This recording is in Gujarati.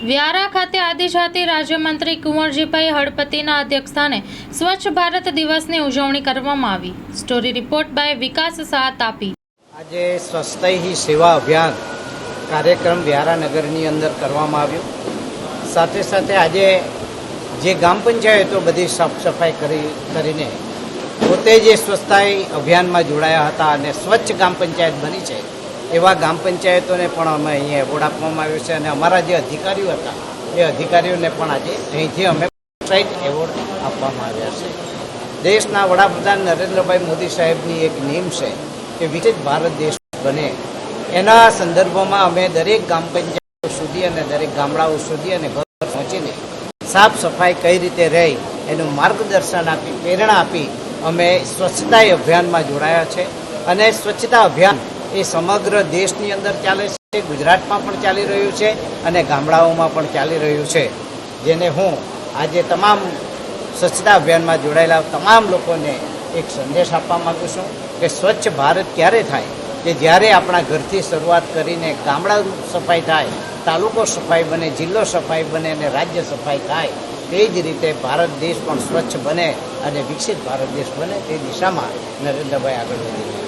વ્યારા ખાતે આદિજાતિ રાજ્યમંત્રી કુંવરજીભાઈ હળપતિના અધ્યક્ષસ્થાને સ્વચ્છ ભારત દિવસની ઉજવણી કરવામાં આવી। સ્ટોરી રિપોર્ટ બાય વિકાસ શાહ તાપી। આજે સ્વચ્છતા ही સેવા અભિયાન કાર્યક્રમ વ્યારા નગરની અંદર કરવામાં આવ્યો। સાથે સાથે આજે જે ગ્રામ પંચાયતો બધી સાફ સફાઈ કરીને પોતે જે સ્વચ્છતા અભિયાનમાં જોડાયા હતા અને સ્વચ્છ ગ્રામ પંચાયત બની છે એવા ગ્રામ પંચાયતોને પણ અમે અહીંયા એવોર્ડ આપવામાં આવ્યો છે અને અમારા જે અધિકારીઓ હતા એ અધિકારીઓને પણ આજે અહીંથી અમે સાઇટ એવોર્ડ આપવામાં આવ્યા છે। દેશના વડાપ્રધાન નરેન્દ્રભાઈ મોદી સાહેબની એક નેમ છે કે વિકસિત ભારત દેશ બને, એના સંદર્ભમાં અમે દરેક ગ્રામ પંચાયતો સુધી અને દરેક ગામડાઓ સુધી અને ઘર પહોંચીને સાફ સફાઈ કઈ રીતે રહે એનું માર્ગદર્શન આપી, પ્રેરણા આપી અમે સ્વચ્છતા અભિયાનમાં જોડાયા છે। અને સ્વચ્છતા અભિયાન એ સમગ્ર દેશની અંદર ચાલે છે, ગુજરાતમાં પણ ચાલી રહ્યું છે અને ગામડાઓમાં પણ ચાલી રહ્યું છે, જેને હું આજે તમામ સ્વચ્છતા અભિયાનમાં જોડાયેલા તમામ લોકોને એક સંદેશ આપવા માગું છું કે સ્વચ્છ ભારત ક્યારે થાય કે જ્યારે આપણા ઘરથી શરૂઆત કરીને ગામડા સફાઈ થાય, તાલુકો સફાઈ બને, જિલ્લો સફાઈ બને અને રાજ્ય સફાઈ થાય। તે જ રીતે ભારત દેશ પણ સ્વચ્છ બને અને વિકસિત ભારત દેશ બને તે દિશામાં નરેન્દ્રભાઈ આગળ વધી રહ્યા છે।